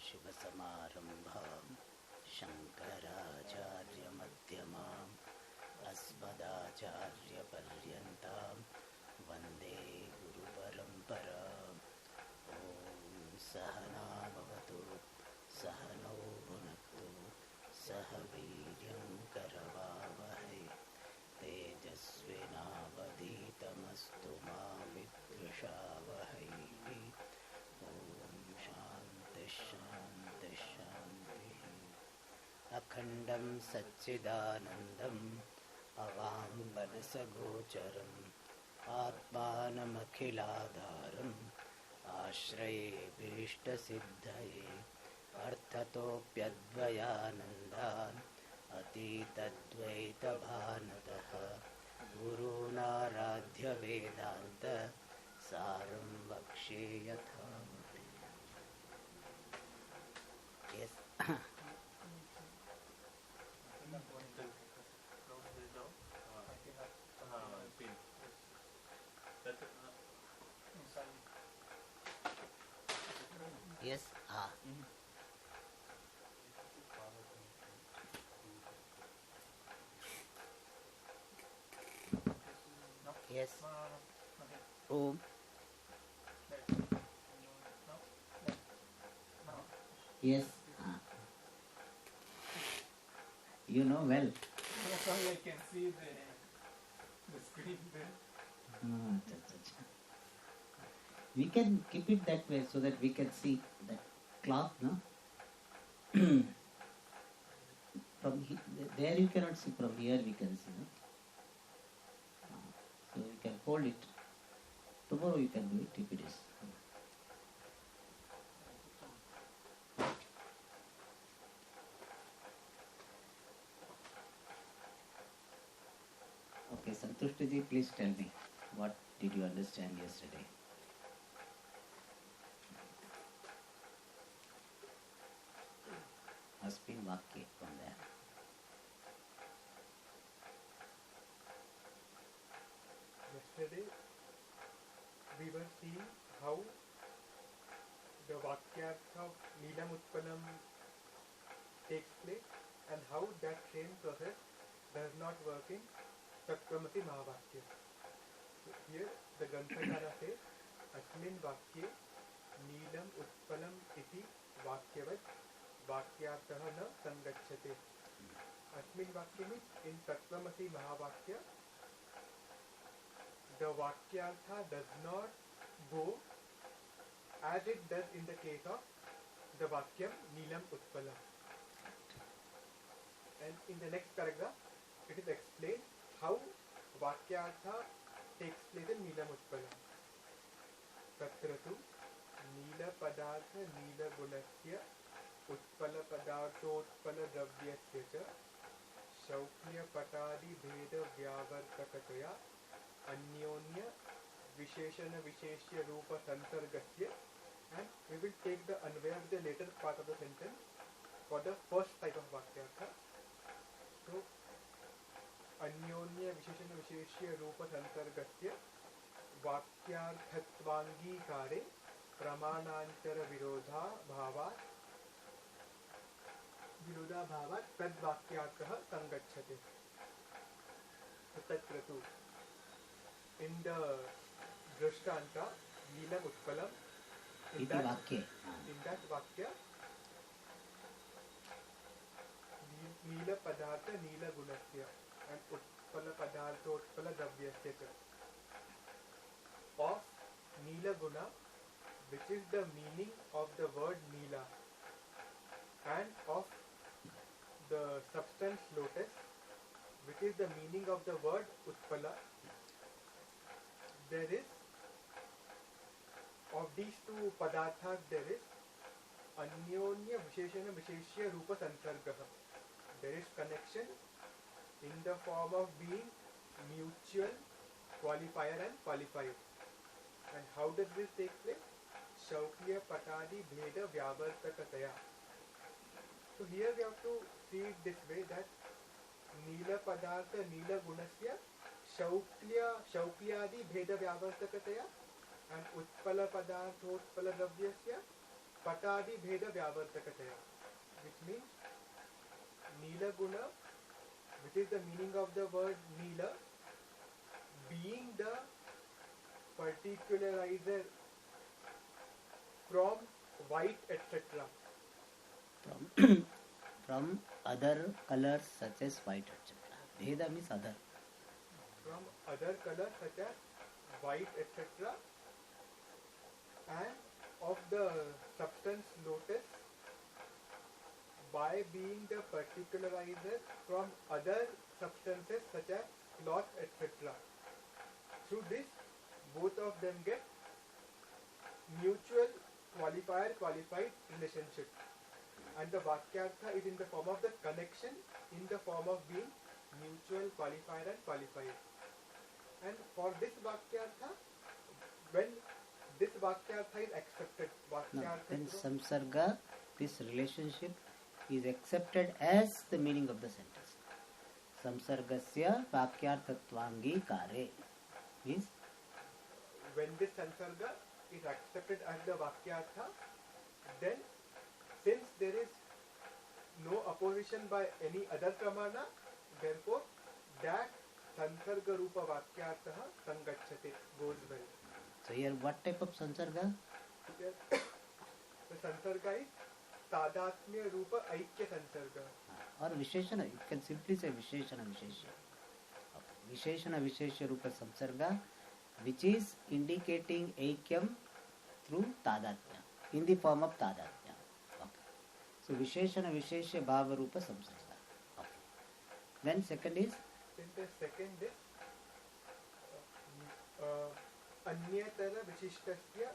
सदाशिवसमारम्भां शङ्कराचार्यमध्यमाम् अस्मदाचार्यपर्यन्तां वन्दे गुरुपरम्पराम्। ॐ सहना भवतु सहनौ भुनक्तु सह वीर्यं करवावहै तेजस्विनावधीतमस्तु मा विद्विषावहै। शांति शांति। अखंडं सच्चिदानन्दम् अवाङ्मनसगोचरम् आत्मानमखिलाधारम् आश्रयेभीष्टसिद्धये अर्थतोऽप्यद्वयानन्दान् अतीतद्वैतभानतः गुरूणाराध्य वेदान्त सारं वक्ष्ये यथामति। Yes. Yes. Yes. Om. Yes. You know well. I can see the screen there. We can keep it that way so that we can see that cloth, no? From there you cannot see, from here we can see, no? So you can hold it. Tomorrow you can do it if it is. Okay, Santushtaji, please tell me, what did you understand yesterday? Asmin Vakya from there. Yesterday we were seeing how the Vakyartha of Neelam Utpalam takes place and how that same process does not work in Tattvamasi Mahavakya. So here the Granthakara says, Asmin Vakye Neelam Utpalam iti Vakyavat Vakyartha na Sangachyate. Asmin Vakya means in Tattvamasi Mahavakya the Vakyartha does not go as it does in the case of the Vakyam Neelam Utpalam. And in the next paragraph it is explained how Vakyartha takes place in Neelam Utpalam. Tatratu Neela Padartha Neela Gunasya Utpala Padarthotpala Dravyasya cha Shaukya Patadi Bheda Vyavartakataya Anyonya Visheshana Visheshya Rupa Sansargasya. And we will take the Anvaya of the later part of the sentence for the first type of Vakyartha. So Anyonya Visheshana Visheshya Rupa Sansargasya Vakyarthatvangikare Pramanantara Virodha Bhavat Tad Vakyartha Sangachyate. Tatratu. In the Drishtanta, Neelam Utpalam, in that Vakya, Neela Padartha Neela Gunasya and Utpala Padartha Utpala Dravyasya of Neela Guna, which is the meaning of the word Neela, and of the substance lotus, which is the meaning of the word Utpala. There is, of these two padarthas, there is Anyonya Visheshana Visheshya Rupa Sansargaha. There is connection in the form of being mutual, qualifier and qualified. And how does this take place? Shaukya Patadi Bheda Vyavartakataya. So here we have to see it this way, that Neela Padartha Neela Gunasya Shaukyadi Bheda Vyavartakataya and Utpala Padarthotpala Dravyasya patadi bheda vyavartakataya, which means Nila Guna, which is the meaning of the word Nila, being the particularizer from white, etc. From from other colors such as white, etc. Bheda means other. From other colors such as white, etc. and of the substance lotus by being the particularizer from other substances such as cloth, etc. Through this, both of them get mutual qualifier-qualified relationship. And the Vakyartha is in the form of the connection, in the form of being mutual qualifier and qualifier. And for this Vakyartha, when this Vakyartha is accepted, No, Vakyartha then samsarga, this relationship is accepted as the meaning of the sentence. Samsargasya vakyarthatvangi kare means when this Samsarga is accepted as the Vakyartha, then since there is no opposition by any other Pramana, therefore that Samsarga Rupa Vakyartha Sangachate, goes well. so here what type of samsarga? Here, the Samsarga is Tadatmya Rupa Aikya Samsarga. Or Visheshana, you can simply say Visheshana Visheshya. Okay. Visheshana Visheshya Rupa Samsarga, which is indicating Aikyam through Tadatya, in the form of Tadatya. Okay. So Visheshana Visheshya Bhava Rupa Samsarga. Okay. Then second is Then the second is Anyatara Vishishtasya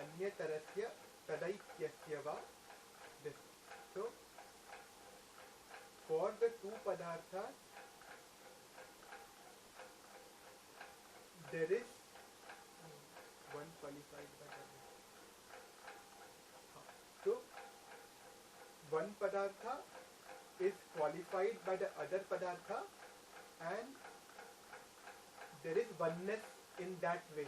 Anyatarasya Tadaikyasya Va. This. So, for the two padarthas, there is one qualified by the other. So, one padartha is qualified by the other padartha and there is oneness in that way.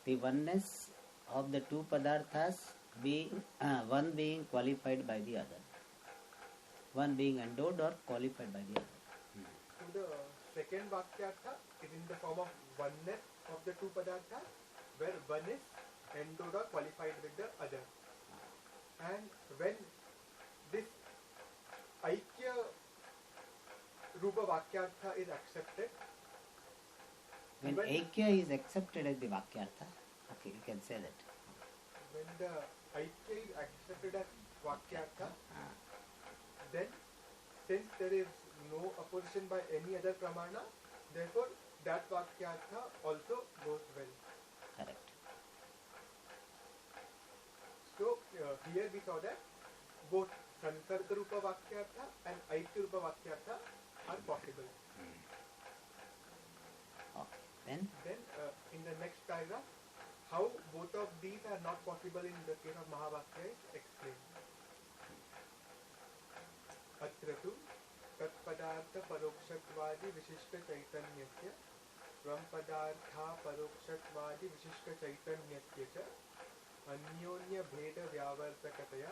the oneness of the two padarthas being one being qualified by the other, one being endowed or qualified by the other. So the second Vakyartha is in the form of oneness of the two padarthas, where one is endowed or qualified with the other. And when this Aikya Rupa Vakyartha is accepted, When When- Aikya is accepted as the Vakyartha, okay, you can say that. when the Aikya is accepted as Vakyartha, then since there is no opposition by any other Pramana, therefore that Vakyartha also goes well. Correct. So here we saw that both Sansarga Rupa Vakyartha and Aikya Rupa Vakyartha are possible. Okay. Then Then in the next paragraph, how both of these are not possible in the case of Mahavakya is explained. अत्र तु तत्पदार्थ परोक्षत्वादि विशिष्ट चैतन्यस्य स्वं पदार्था परोक्षत्वादि विशिष्ट चैतन्यस्य च अन्योन्य भेद व्यावर्तकतया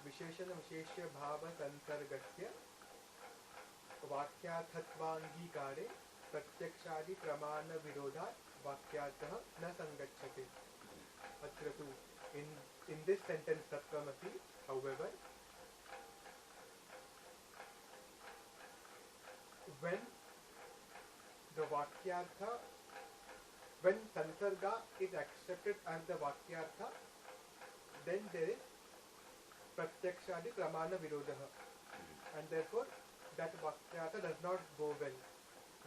विशेषण विशेष्य भाव संसर्गस्य वाक्यार्थत्वांगीकारे प्रत्यक्षादि प्रमाण विरोधात् वाक्यार्थः न संगच्छते. अत्र तु in this sentence तत्त्वमसि, however, when the Vakyartha, when Sansarga is accepted as the Vakyartha, then there is Pratyakshadi Pramana Virodha, and therefore that Vakyartha does not go well.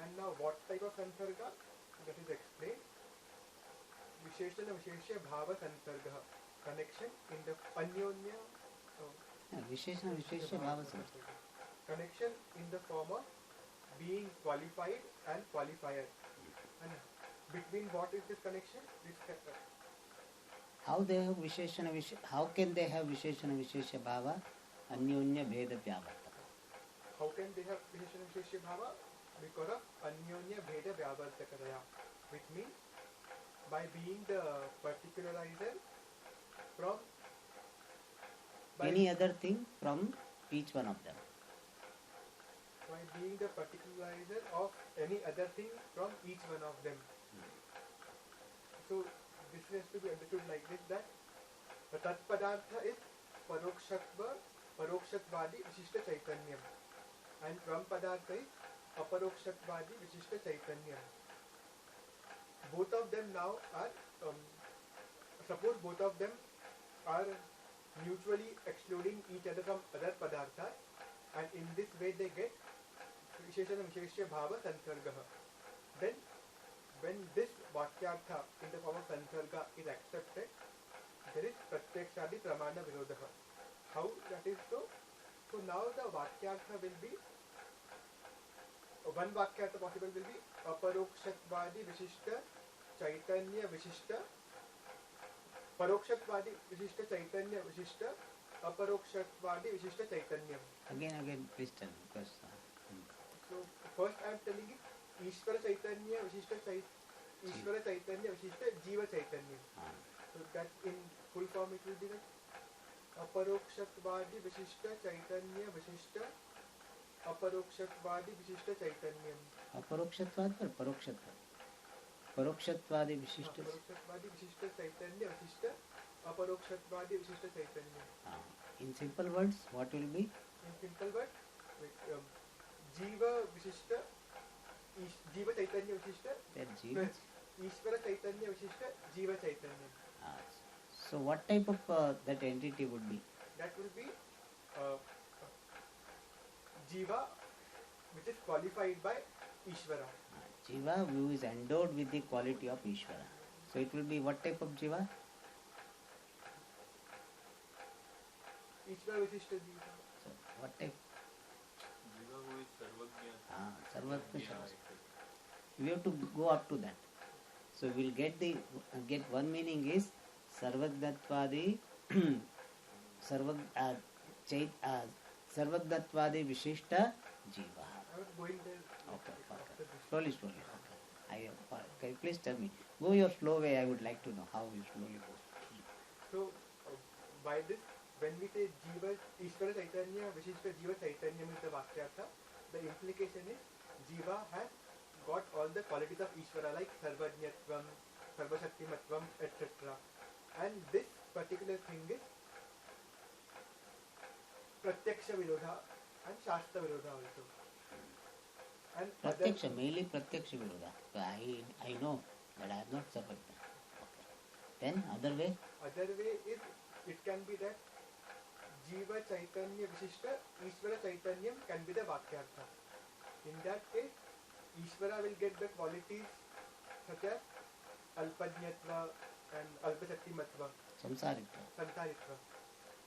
And now what type of Sansarga? That is explained. Visheshana Visheshya Bhava Sansarga, connection in the Anyonya, Visheshana Visheshya Bhava Samsarga. connection in the form of being qualified and qualifier. And between what is this connection? How they have Visheshana Visheshya? How can they have Visheshana Visheshya Bhava? Anyonya Bheda Vyavartaka. How can they have Visheshana Visheshya Bhava? Because of Anyonya Bheda Vyavartakaya, which means by being the particularizer from any other thing from each one of them. By being the particularizer of any other thing from each one of them. So this has to be understood like this, that the Tat Padartha is Parokshatvadi Vishishta Chaitanyam, and Tvam Padartha is Aparokshatvadi Vishishta Chaitanyam. Both of them now are, suppose both of them are mutually excluding each other from other Padarthas, and in this way they get Visheshana Visheshya Bhava Sansargaha. Then when this Vakyartha in the form of Sansarga is accepted, there is Pratyakshadi Pramana Virodha. How that is so? So now the Vakyartha will be, one Vakyartha possible will be Aparokshatvadi Vishishta Chaitanya Vishishta, Parokshatvadi Vishishta Chaitanya Vishishta, Aparokshatvadi Vishishta Chaitanyam. Again, please tell me, because So first I am telling it Ishvara Chaitanya Vishishta Ishvara Chaitanya Vishishta Jiva Chaitanya. So that in full form it will be like Aparokshatvadi Vishishta Chaitanya Vishishta Aparokshatvadi Vishishta Chaitanyam. अपरोक्षत्वाद पर परोक्षत्वाद, परोक्षत्वादि विशिष्ट, Aparokshatvadi Vishishta Chaitanya Vishishta Aparokshatvadi Vishishta Chaitanyam. in simple words what will be? In simple words, Jiva Vishishta Jiva Chaitanya Vishishta That Jiva. Ishvara Chaitanya Vishishta Jiva Chaitanya. So what type of that entity would be? That will be Jiva, which is qualified by Ishvara. Jiva who is endowed with the quality of Ishvara. So it will be what type of Jiva? Ishvara Vishishta Jiva. So what type? Jiva who is Sarvagya. Sarvagya. We have to go up to that. So we will get one meaning is Sarvagyatvadi Sarvagyatvadi Vishishta Jiva. I was going there. Okay. After this. Slowly. Okay. Can you please tell me? Go your slow way. I would like to know how you slowly go. So by this, when we say Jiva, Ishvara Chaitanya, Vishishta Jiva Chaitanyam is the Vakyartha, the implication is Jiva has got all the qualities of Ishvara like Sarvajñatvam, Sarvashaktimatvam, etc. And this particular thing is Pratyaksha Virodha and Shastra Virodha also. And Pratyaksha, mainly Pratyaksha Virodha. So I know that I have not suffered that. Okay. Then other way? Other way is, it can be that Jiva Chaitanya Vishishta Ishvara Chaitanyam can be the Vakyartha. In that case, Ishvara will get the qualities such as Alpajñatva and Alpashaktimatva, Samsaritva. Sansaritva,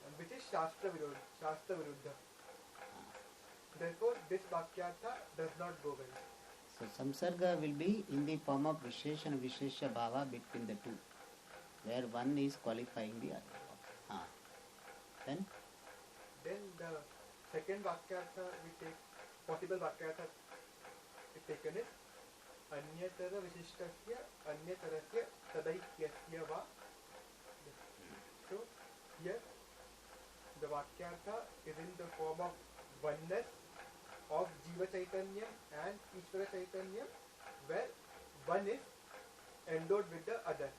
and which is Shastra Viruddha. Therefore, this Vakyartha does not go well. So samsarga will be in the form of Visheshana Visheshya Bhava between the two, where one is qualifying the other. Then the second Vakyartha we take, possible Vakyartha is taken is Anyatara Vishishtasya Anyatarasya Tadaikyasya Va. So here the Vakyartha is in the form of oneness of Jiva Chaitanya and Ishvara Chaitanya, where one is endowed with the other.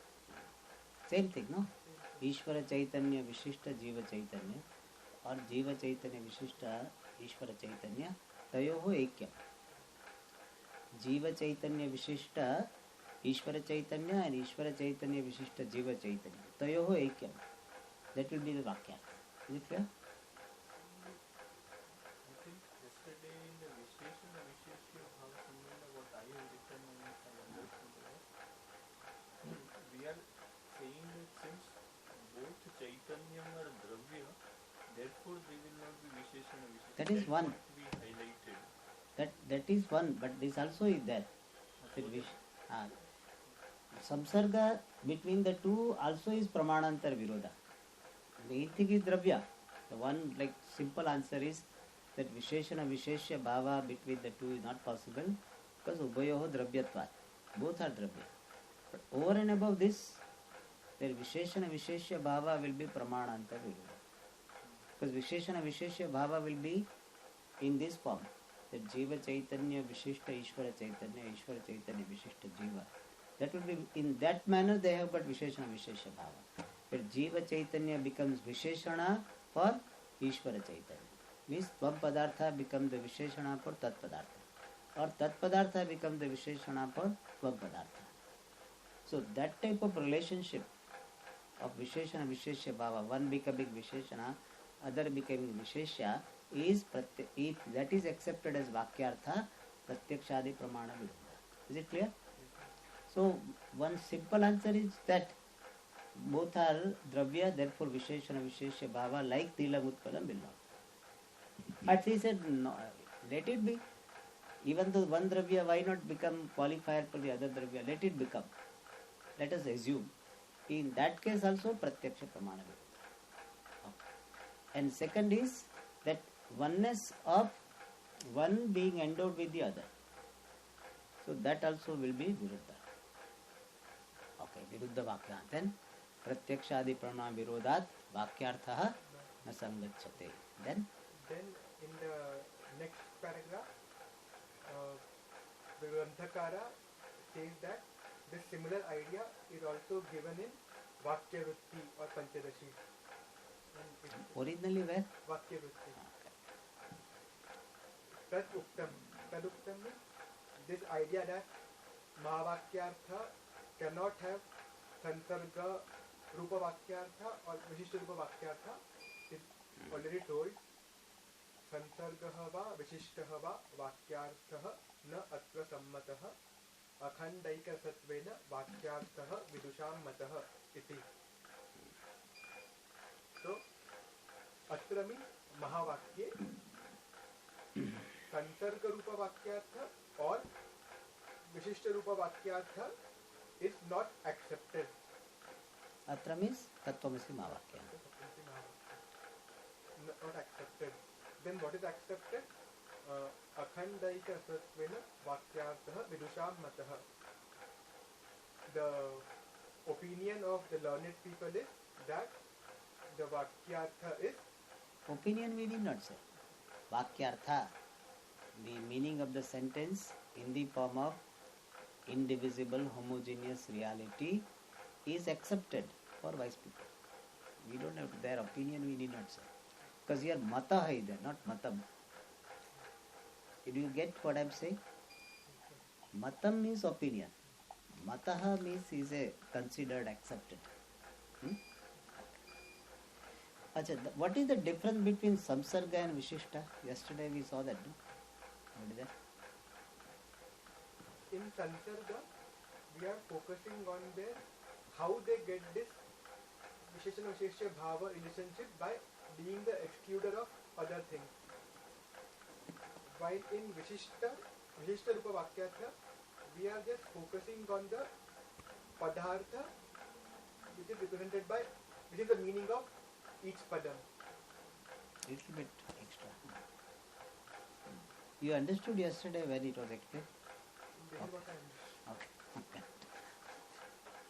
same thing, no? Ishvara Chaitanya Vishishta Jiva Chaitanya or Jiva Chaitanya Vishishta Ishvara Chaitanya Tayoho Ekyam. Jiva Chaitanya Vishishta Ishvara Chaitanya and Ishvara Chaitanya Vishishta Jiva Chaitanya Tayoho Ekyam. That will be the Vakya. Is it clear? I think yesterday in the Visheshana Visheshya Bhava Sambandha, what I have written and I understood was, we are saying that since both Chaitanyam are Dravya, therefore they will not be Visheshana Visheshya. That is one. What we highlighted. That is one, but this also is there. Samsarga between the two also is Pramanantar Virodha. The main thing is Dravya. The one like simple answer is that Visheshana Visheshya Bhava between the two is not possible because Ubhayoho Dravyatvat. Both are Dravya. But over and above this, their Visheshana Visheshya Bhava will be Pramanantar Virodha. Because Visheshana Visheshya Bhava will be in this form. That Jiva Chaitanya Vishishta Ishvara Chaitanya, Ishvara Chaitanya Vishishta Jiva. That will be in that manner they have got Visheshana Visheshya Bhava. But Jiva Chaitanya becomes Visheshana for Ishvara Chaitanya. Means Tvam Padartha become the Visheshana for Tat Padartha. Or Tat Padartha become the Visheshana for Tvam Padartha. So that type of relationship of Visheshana Visheshya Bhava, one becoming Visheshana, other becoming Visheshya, is if that is accepted as Vakyartha, Pratyakshadi Pramana Viruddha. Is it clear? So one simple answer is that both are Dravya, therefore Visheshana Visheshya Bhava like Tilam Utpalam will not. But he said, no, let it be. Even though one Dravya, why not become qualifier for the other Dravya? Let it become. Let us assume. In that case also Pratyaksha Pramana Viruddha. Okay. And second is that oneness of one being endowed with the other. So that also will be Viruddha. Okay, Viruddha Vakya. Then Pratyakshadi Pramana Virodhat Vakyarthaha na Sangachyate. Then in the next paragraph, the Granthakara says that this similar idea is also given in Vakya Vritti or Panchadashi. originally where? Vakya Vritti. Tad Uktam. Tad Uktam means this idea that Mahavakyartha cannot have Sansarga Rupa Vakyartha or Vishishta Rupa Vakyartha is already told. Sansargaha va Vishishtaha va Vakyarthaha na atra sammataha Akhandaika Satvena Vakyarthaha Vidusham Mataha iti. So, atra means Mahavakye, Sansarga Rupa Vakyartha or Vishishta Rupa Vakyartha is not accepted. Atra means Tattvamasi Mahavakya. Not accepted. Then what is accepted? Akhandaika Satvena Vakyarthaha Vidusham Mataha. The opinion of the learned people is that the Vakyartha is... Opinion we need not say. Vakyartha, the meaning of the sentence in the form of indivisible homogeneous reality is accepted for wise people. We don't have their opinion, we need not say. Because here mata hai there, not matam. Did you get what I am saying? Matam means opinion. Mataha means is a considered, accepted. Achha, what is the difference between samsarga and vishishta? Yesterday we saw that. No? What is that? In Sansarga, we are focusing on their how they get this Visheshana Visheshya Bhava relationship by being the excluder of other things. While in Vishishta Rupa Vakyartha, we are just focusing on the Padartha which is represented by, which is the meaning of each Padam. Little bit extra. You understood yesterday when it was explained? This is what I am. Okay.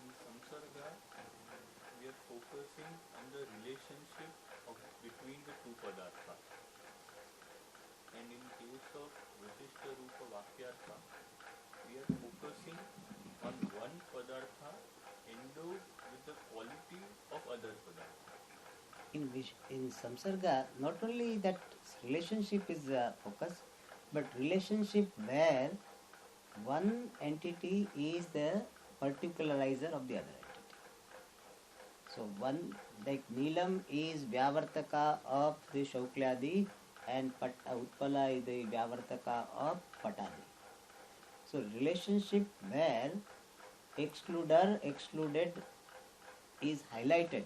In Samsarga, we are focusing on the relationship between the two padarthas. And in case of Vishishta Rupa Vakyartha, we are focusing on one padartha endowed with the quality of other padartha. In samsarga, not only that relationship is focus, but relationship where one entity is the particularizer of the other entity. So one, like Neelam is Vyavartaka of the Shauklyadi and Utpala is the Vyavartaka of Patadi. So relationship where excluder, excluded is highlighted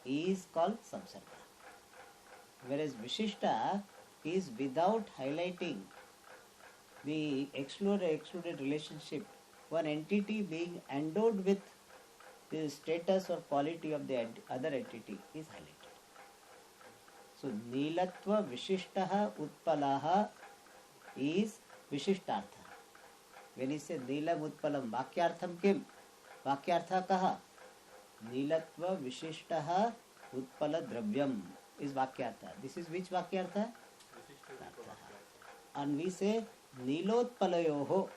is called samsarga. Whereas Vishishta is without highlighting the excluded relationship, one entity being endowed with the status or quality of the other entity is highlighted. So Neelatva Vishishtaha Utpalaha is Vishishtartha. When he says Neelam Utpalam, Vakyartham kim? Vakyartha kaha? Neelatva Vishishtaha Utpala Dravyam is Vakyartha. This is which Vakyartha? विशिष्ट रूप वाक्यार्थ And we say Nilotpalayoho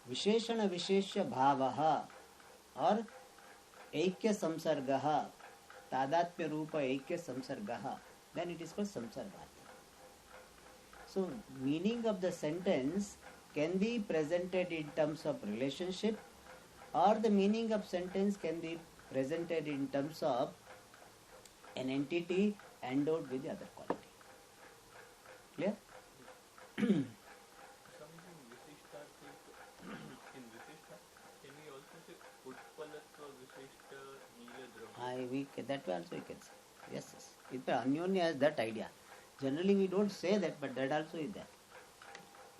Visheshana Vishesha Bhavaha or Aikya Samsargaha Tadatmya Rupa Aikya Samsargaha, then it is called Samsargartha. So meaning of the sentence can be presented in terms of relationship, or the meaning of sentence can be presented in terms of an entity endowed with the other quality. Clear? Swamiji, in Vishishta, in Vishishta, can we also say Utpalatva Vishishta Neela Dravya? That way also you can say. Yes, yes. Anyonya has that idea. Generally we don't say that, but that also is there.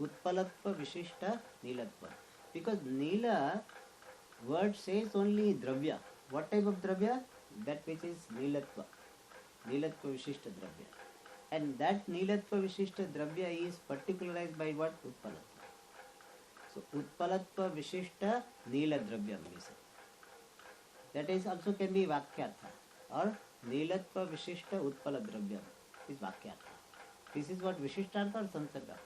Utpalatva Vishishta Neelatva. Because Neela word says only Dravya. What type of Dravya? That which is Neelatva. Neelatva Vishishta Dravya. And that Neelatva Vishishta Dravya is particularized by what? Utpalatva. So Utpalatva Vishishta Neela Dravya we say. That is also can be Vakyartha. Or Neelatva Vishishta Utpala Dravya is Vakyartha. This is what Vishishtartha or Samsarga.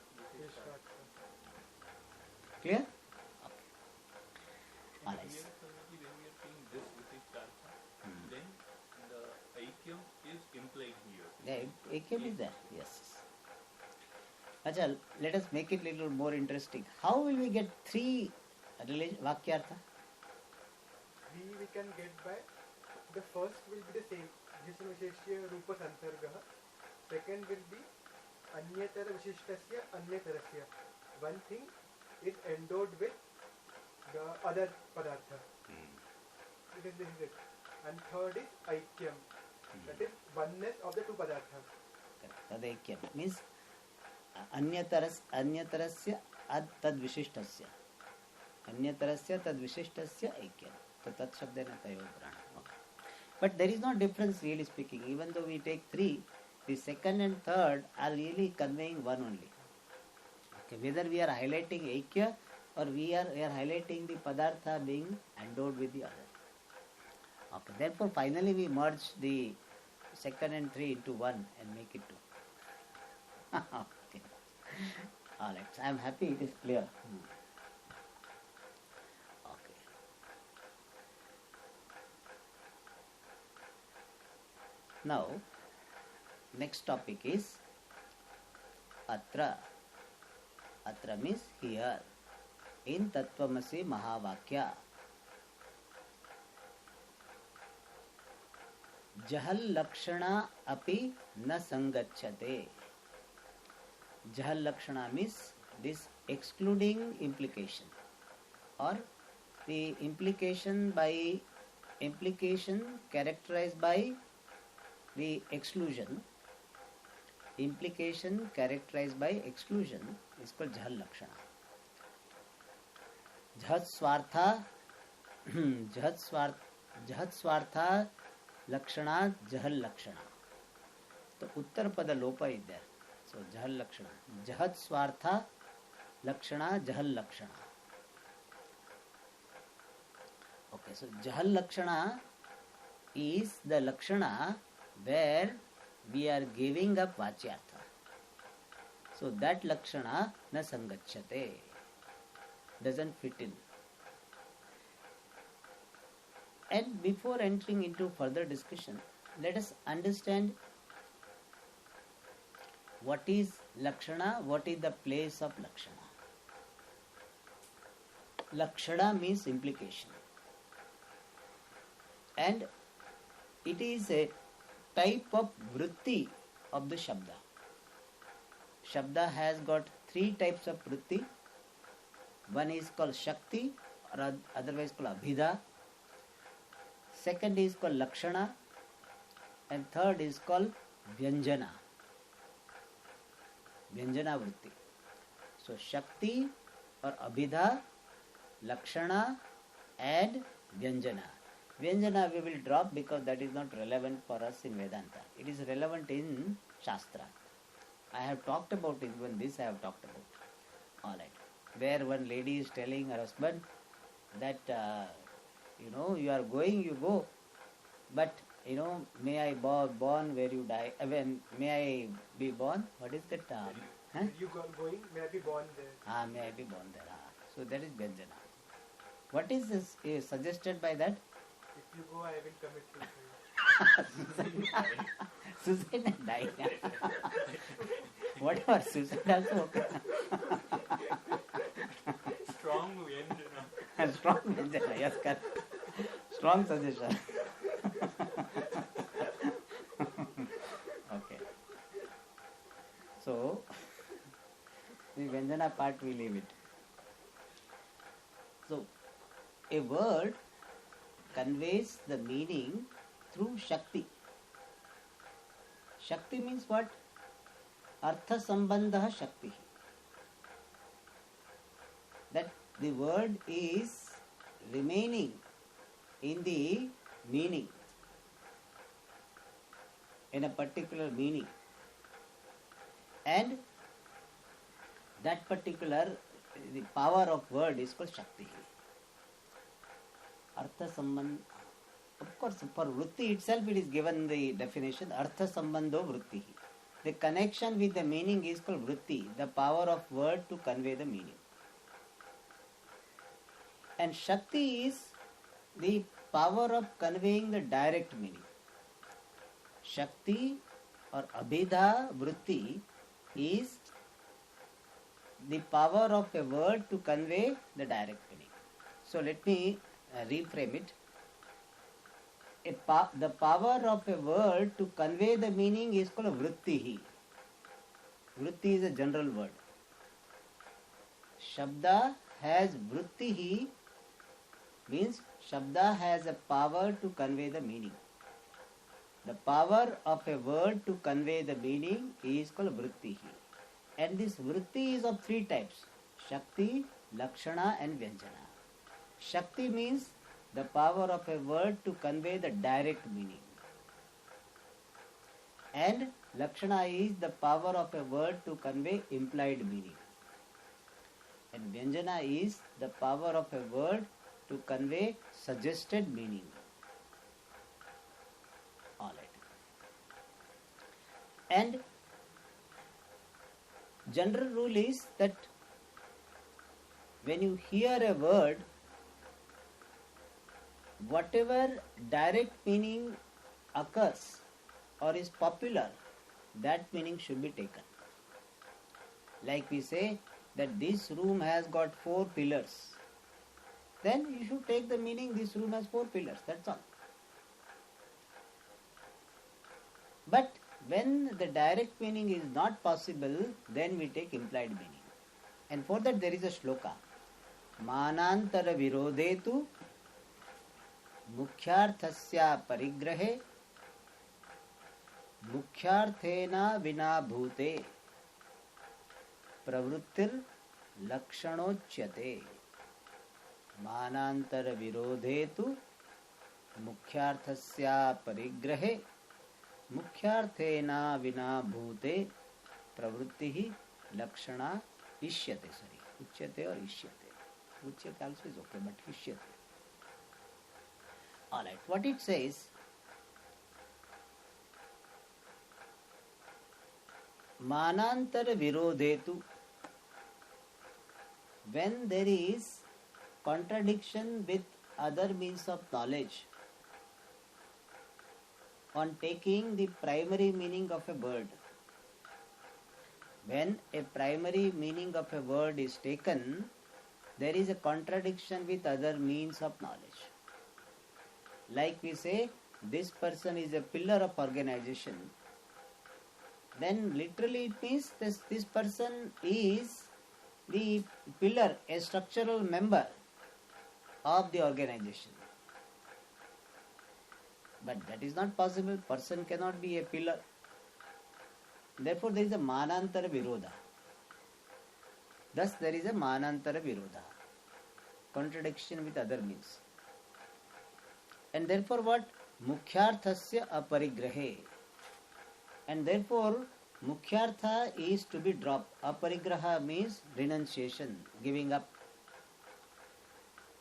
Clear? Okay. And Alright. here, Swamiji, when we are saying this Vishishtartha, then the Aikyam is implied here. Yeah, Aikyam is there. Yes. Achha, let us make it little more interesting. How will we get three Vakyartha? We can get by, the first will be the same, Visheshana Visheshya Rupa Sansargaha. Second will be Anyatara Vishishtasya Anyatarasya. One thing is endowed with the other Padartha. This is it. And third is Aikyam. That is oneness of the two Padarthas. Tadaikyam means Anyatarasya tad Vishishtasya. Anyatarasya tad Vishishtasya Aikyam. So tat shabdena tayodrana. Okay. But there is no difference really speaking. Even though we take three, the second and third are really conveying one only. Okay. Whether we are highlighting Aikya or we are highlighting the Padartha being endowed with the other. Okay. Therefore, finally we merge the second and three into one and make it two. Okay. Alright. I am happy it is clear. Okay. Now, next topic is Atra. Atra means here. In Tattvamasi Mahavakya. Jahal Lakshana api na sangachate. Jahal Lakshana means this excluding implication, or the implication characterized by the exclusion. Implication characterized by exclusion is called Jahal Lakshana. Jahat Swartha Lakshana Jahal Lakshana. So Uttar Pada Lopa is there. So Jahal Lakshana. Jahat Swartha Lakshana Jahal Lakshana. Okay, so Jahal Lakshana is the Lakshana where we are giving up Vachyartha. So that Lakshana na sangachate. Doesn't fit in. And before entering into further discussion, let us understand what is Lakshana, what is the place of Lakshana. Lakshana means implication. And it is a type of vritti of the Shabda. Shabda has got three types of vritti. One is called Shakti, or otherwise called Abhida. Second is called Lakshana, and third is called Vyanjana. Vyanjana vritti. So Shakti or Abhida, Lakshana and Vyanjana. Vyanjana we will drop because that is not relevant for us in Vedanta. It is relevant in Shastra. I have talked about it, even this I have talked about. Alright. Where one lady is telling her husband that you are going, you go, but may I born where you die? May I be born? What is that? Huh? Where you going? May I be born there? May I be born there? So that is Vyanjana. What is this, suggested by that? If you go, I will commit suicide. Suicide and die. Whatever, suicide also okay. Strong Vyanjana. Strong Vyanjana, yes, correct. Strong suggestion. Okay. So, the Vyanjana part we leave it. So, a word conveys the meaning through Shakti. Shakti means what? Artha Sambandha Shakti. That the word is remaining in the meaning, in a particular meaning, and that particular, the power of word is called Shakti. Artha Sambandha. Of course, for Vritti itself it is given the definition, Artha Sambandho Vritti. The connection with the meaning is called Vritti, the power of word to convey the meaning. And Shakti is the power of conveying the direct meaning. Shakti or Abhidha Vritti is the power of a word to convey the direct meaning. So let me reframe it. The power of a word to convey the meaning is called Vrittihi. Vritti is a general word. Shabda has Vrittihi, means Shabda has a power to convey the meaning. The power of a word to convey the meaning is called Vrittihi. And this Vritti is of three types: Shakti, Lakshana and Vyanjana. Shakti means the power of a word to convey the direct meaning. And Lakshana is the power of a word to convey implied meaning. And Vyanjana is the power of a word to convey suggested meaning. Alright. And general rule is that when you hear a word, whatever direct meaning occurs or is popular, that meaning should be taken. Like we say that this room has got 4 pillars, then you should take the meaning this room has 4 pillars, that's all. But when the direct meaning is not possible, then we take implied meaning. And for that there is a shloka. Manantara virodhetu मुख्यार्थस्य परिग्रहे मुख्यार्थेन विना भूते प्रवृत्तिर लक्षणोच्यते मानांतर विरोधेतु मुख्यार्थस्य परिग्रहे मुख्यार्थेन विना भूते प्रवृत्तिः लक्षणा इष्यते. उच्यते और इष्यते. उच्यते also is okay, but इष्यते. Alright, what it says, Manantara virodhetu, when there is contradiction with other means of knowledge on taking the primary meaning of a word. When a primary meaning of a word is taken, there is a contradiction with other means of knowledge. Like we say, this person is a pillar of organization. Then literally it means this person is the pillar, a structural member of the organization. But that is not possible. Person cannot be a pillar. Therefore there is a manantara virodha. Thus there is a manantara virodha. Contradiction with other means. And therefore what? Mukhyarthasya aparigrahe. And therefore mukhyartha is to be dropped. Aparigraha means renunciation, giving up.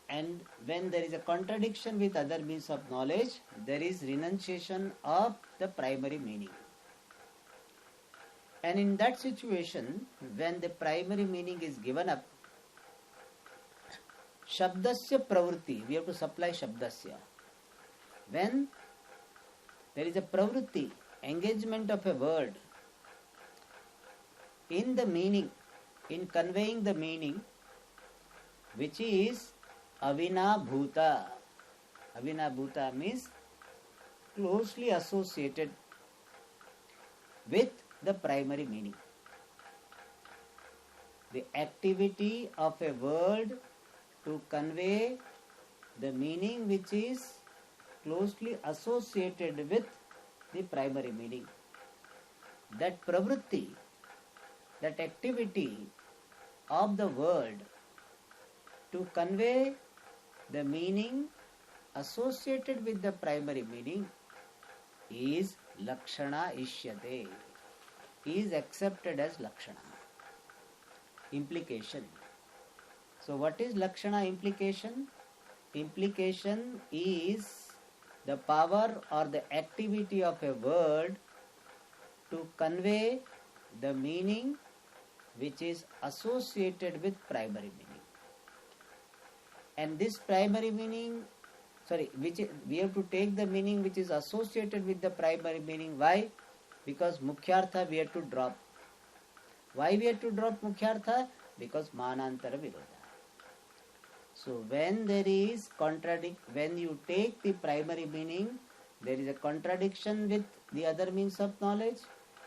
And when there is a contradiction with other means of knowledge, there is renunciation of the primary meaning. And in that situation, when the primary meaning is given up, Shabdasya pravritti, we have to supply Shabdasya. When there is a pravritti, engagement of a word in the meaning, in conveying the meaning, which is Avina Bhuta. Avina Bhuta means closely associated with the primary meaning. The activity of a word to convey the meaning which is closely associated with the primary meaning. That pravritti, that activity of the word to convey the meaning associated with the primary meaning is lakshana ishyate, is accepted as lakshana. Implication. So what is lakshana implication? Implication is the power or the activity of a word to convey the meaning which is associated with primary meaning. And this primary meaning, we have to take the meaning which is associated with the primary meaning. Why? Because mukhyartha we have to drop. Why we have to drop mukhyartha? Because manantara virodha. So when there is when you take the primary meaning, there is a contradiction with the other means of knowledge.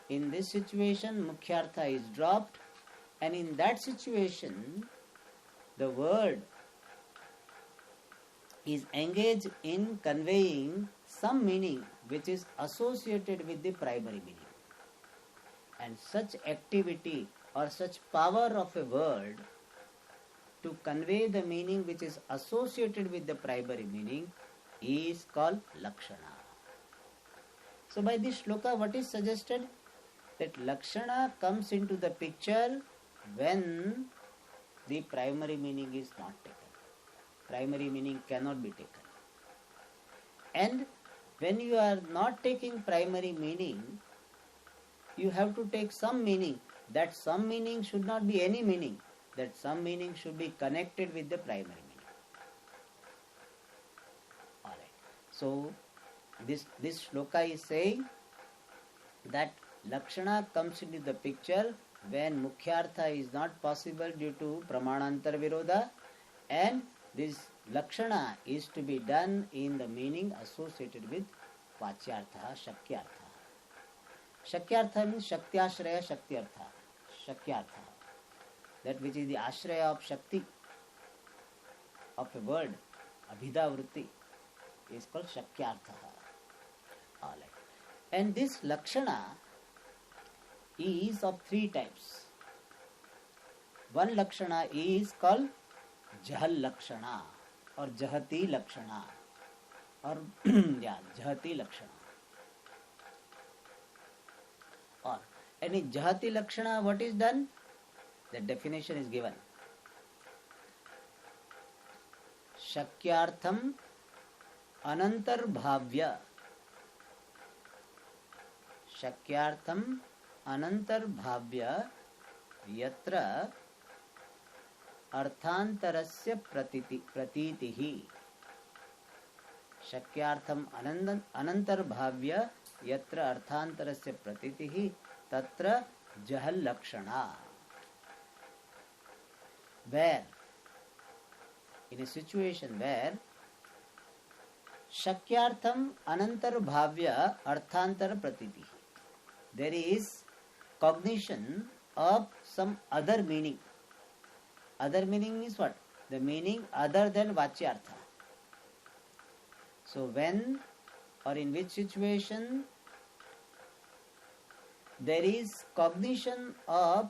In this situation, mukhyartha is dropped, and in that situation, the word is engaged in conveying some meaning which is associated with the primary meaning. And such activity or such power of a word to convey the meaning which is associated with the primary meaning is called lakshana. So by this shloka, what is suggested? That lakshana comes into the picture when the primary meaning is not taken. Primary meaning cannot be taken. And when you are not taking primary meaning, you have to take some meaning. That some meaning should not be any meaning. That some meaning should be connected with the primary meaning. Alright. So this shloka is saying that lakshana comes into the picture when mukhyartha is not possible due to pramanantar virodha, and this lakshana is to be done in the meaning associated with vacyartha, shakyartha. Shakyartha means shakyashraya shakyartha. Shakyartha. That which is the ashraya of shakti, of a word, abhida vritti, is called shakyartha. Alright. And this lakshana is of three types. One lakshana is called jahal lakshana or jahati lakshana or jahati lakshana. Or and in jahati lakshana, what is done? The definition is given. Shakyartham anantarbhavya. Shakyartham anantarbhavya yatra अर्थांतरस्य प्रतीतिः. शक्यार्थम अनंतर्भाव्य यत्र अर्थांतरस्य प्रतीतिः तत्र जहल लक्षणा. Where in a situation where shakyartham anantarbhavya अर्थांतर प्रतीतिः, there is cognition of some other meaning. Other meaning is what? The meaning other than vacyartha. So when or in which situation there is cognition of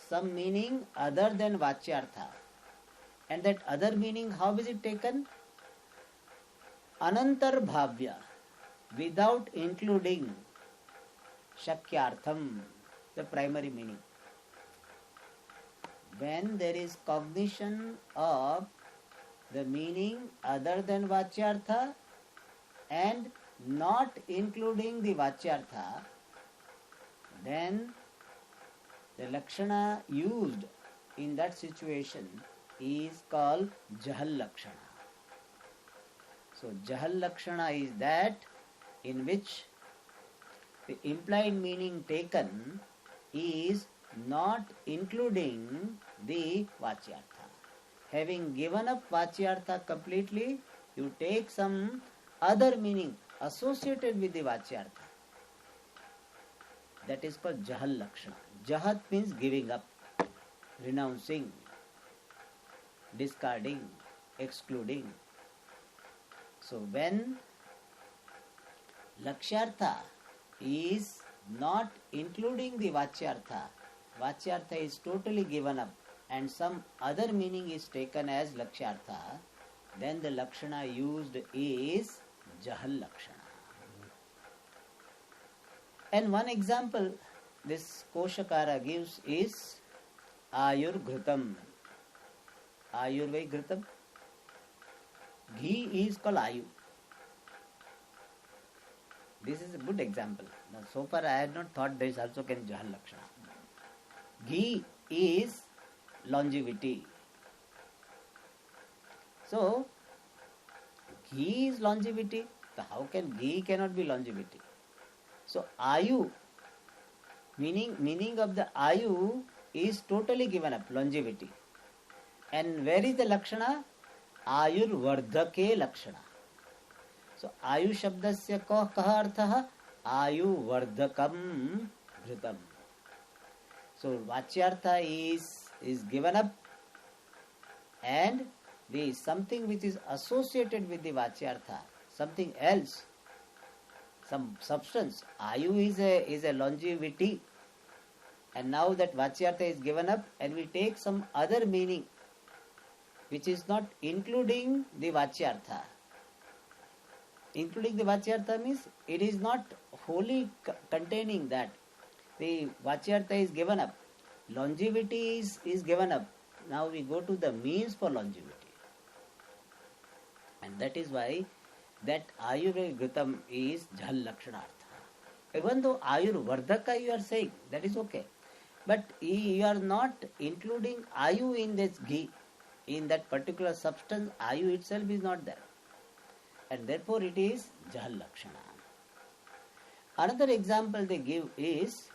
some meaning other than vacyartha, and that other meaning, how is it taken? Anantarbhavya, without including shakyartham, the primary meaning. When there is cognition of the meaning other than Vachyartha and not including the Vachyartha, then the Lakshana used in that situation is called Jahal Lakshana. So Jahal Lakshana is that in which the implied meaning taken is not including the Vachyartha. Having given up Vachyartha completely, you take some other meaning associated with the Vachyartha. That is called Jahal Lakshana. Jahat means giving up, renouncing, discarding, excluding. So when Lakshyartha is not including the Vachyartha, Vachyartha is totally given up and some other meaning is taken as Lakshyartha, then the Lakshana used is Jahal Lakshana. And one example this Koshakara gives is Ayur Ghrutam. Ayurved Ghrutam. Ghee is called Ayu. This is a good example. Now, so far I had not thought this also can Jahal Lakshana. Ghee is longevity. So, ghee is longevity. So how can ghee cannot be longevity? So, Ayu, meaning of the Ayu is totally given up, longevity. And where is the Lakshana? Ayur Vardhake Lakshana. So, Ayu Shabdasya kaha arthaha? Ayu Vardhakam Ghritam. So, Vachyartha is given up and the something which is associated with the Vachyartha, something else, some substance. Ayu is a longevity, and now that Vachyartha is given up and we take some other meaning which is not including the Vachyartha. Including the Vachyartha means it is not wholly containing that. The Vachyartha is given up. Longevity is given up. Now we go to the means for longevity. And that is why that Ayur Ghrutam is Jahal Lakshanartha. Even though Ayur Vardhaka you are saying, that is okay. But you are not including Ayu in this ghee. In that particular substance, Ayu itself is not there. And therefore it is Jahal Lakshana. Another example they give is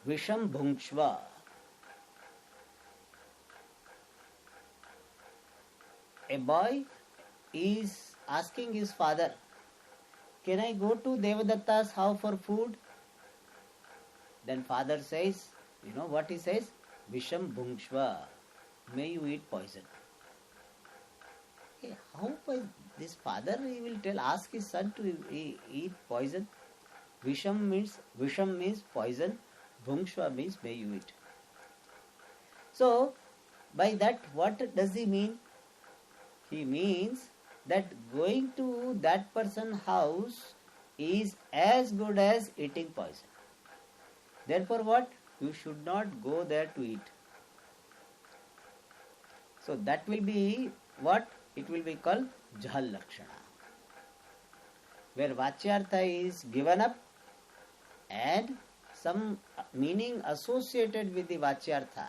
Visham Bhungshva. A boy is asking his father, can I go to Devadatta's house for food? Then father says, you know what he says? Visham Bhungshva. May you eat poison. Hey, how this father he will ask his son to eat poison? Visham means poison. Bhungshva means may you eat. So, by that what does he mean? He means that going to that person's house is as good as eating poison. Therefore what? You should not go there to eat. So that will be what? It will be called Jahal Lakshana. Where Vachyartha is given up and some meaning associated with the Vachyartha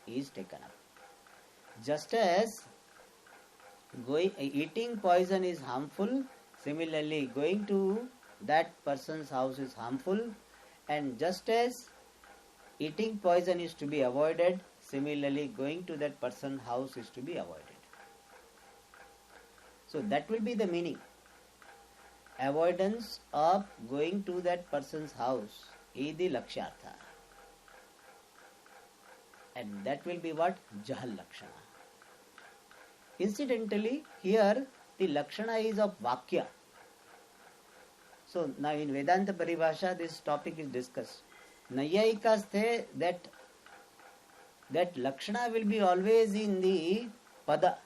is taken up. Just as eating poison is harmful, similarly going to that person's house is harmful, and just as eating poison is to be avoided, similarly going to that person's house is to be avoided. So that will be the meaning. Avoidance of going to that person's house is the Lakshyartha. And that will be what? Jahal Lakshana. Incidentally, here the Lakshana is of Vakya. So now in Vedanta Paribhasha this topic is discussed. Nayayikas say that Lakshana will be always in the Pada.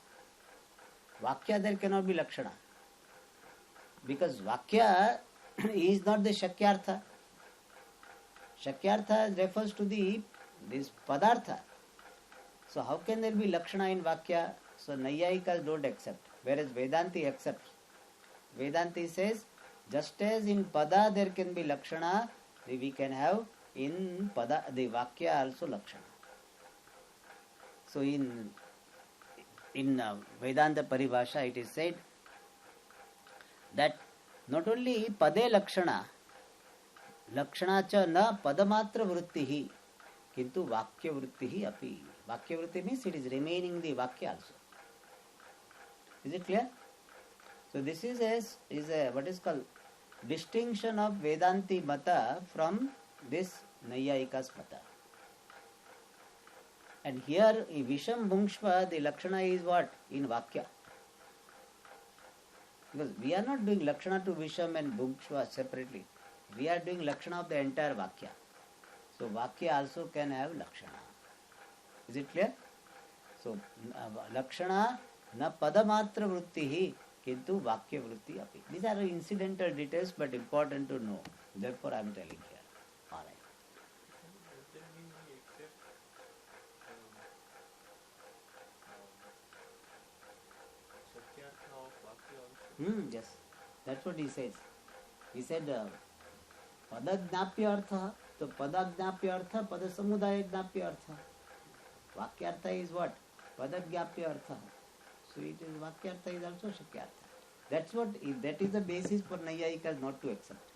Vakya there cannot be Lakshana. Because Vakya is not the Shakyartha. Shakyartha refers to this Padartha. So how can there be Lakshana in Vakya? So Naiyayikas don't accept, whereas Vedanti accepts. Vedanti says, just as in Pada there can be Lakshana, we can have in Pada, the Vakya also Lakshana. So in Vedanta Paribhasha it is said that not only Pade Lakshana, Lakshana cha na Padamatra Vrittihi, kintu Vakya Vrittihi api. Vakya Vritti means it is remaining the Vakya also. Is it clear? So this is a what is called distinction of Vedanti Mata from this Naiyayika's Mata. And here in Visham Bhungshva, the Lakshana is what? In Vakya. Because we are not doing Lakshana to Visham and Bhungshva separately. We are doing Lakshana of the entire Vakya. So Vakya also can have Lakshana. Is it clear? So Lakshana na Padamatra Vrittihi kintu Vakya Vritti api. These are incidental details but important to know. Therefore I am telling here. Alright. Does that mean we accept Satyartha of Vakya also? Yes. That's what he says. He said Padagnapya Artha. So Padagnapya Artha, Padasamudaya Gnapya Artha. Vakyartha is what? Padagnapya Artha. So it is Vakyartha is also Shakyartha. That's what, that is the basis for Naiyayikas not to accept.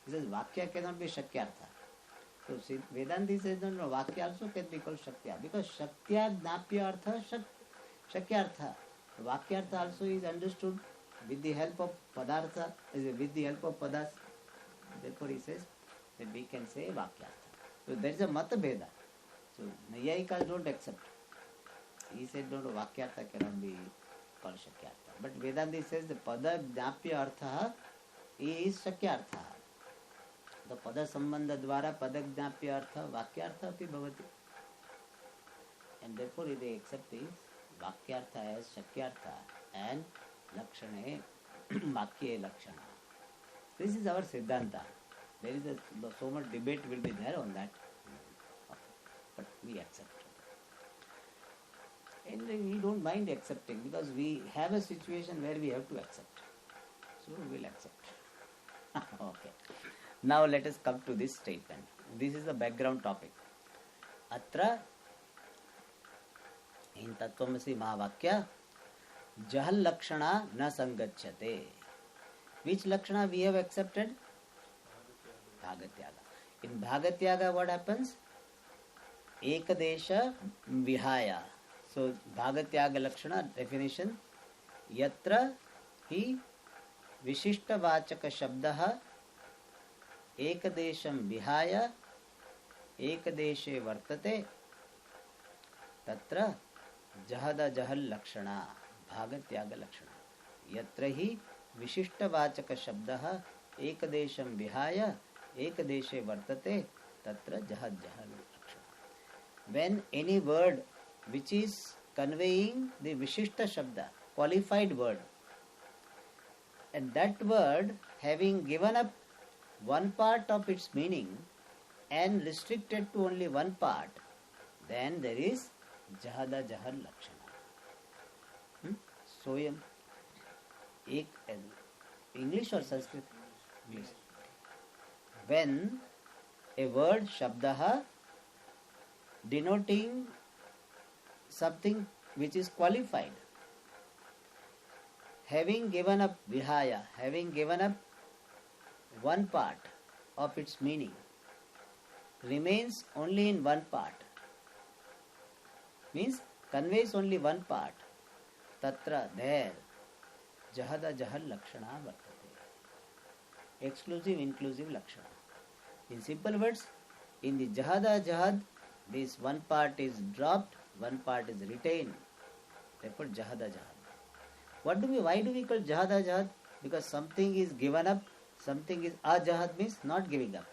He says Vakya cannot be Shakyartha. So Vedanti says no, Vakya also can be called Shakya. Because Shakya Gnapya Artha, Shakyartha. Vakyartha also is understood with the help of Padartha, with the help of Padas. Therefore he says that we can say Vakyartha. So there is a Mata Bheda. So Naiyayikas don't accept. He said no, Vakyartha cannot be called Shakyartha. But Vedanti says the Pada Gnapya Artha is Shakyartha. The Pada Sambandha Dwara Pada Gnapya Artha Vakyartha api bhavati. And therefore they accept is Vakyartha as Shakyartha and Lakshane Vakya Lakshana. This is our Siddhanta. There is so much debate will be there on that. Okay. But we accept. And we don't mind accepting because we have a situation where we have to accept. So we will accept. Okay. Now let us come to this statement. This is the background topic. Atra in Tattvamasi Mahavakya Jahal Lakshana na Sangachyate. Which Lakshana we have accepted? Bhagatyaga. In Bhagatyaga what happens? Ekadesha Vihaya. So Bhagatyaga Lakshana definition. Yatra hi Vishishta Vachaka Shabdaha Ekadesham Vihaya Ekadeshe Vartate Tatra Jahada Jahal Lakshana Bhagatyaga Lakshana. Yatra hi Vishishta Vachaka Shabdaha Ekadesham Vihaya Ekadeshe Vartate Tatra Jahad Jahal Lakshana. When any word which is conveying the Vishishta Shabda, qualified word, and that word having given up one part of its meaning and restricted to only one part, then there is Jahada Jahal Lakshana. Soyam. English or Sanskrit? English. When a word Shabdaha denoting something which is qualified, having given up Vihaya, having given up one part of its meaning, remains only in one part, means conveys only one part, Tatra there Jahada Jahal Lakshana Vartate. Exclusive, inclusive Lakshana. In simple words, in the Jahada Jahad, this one part is dropped, one part is retained. Therefore Jahada Jahad. Why do we call Jahada Jahad? Because something is given up, something is Ajahad means not giving up.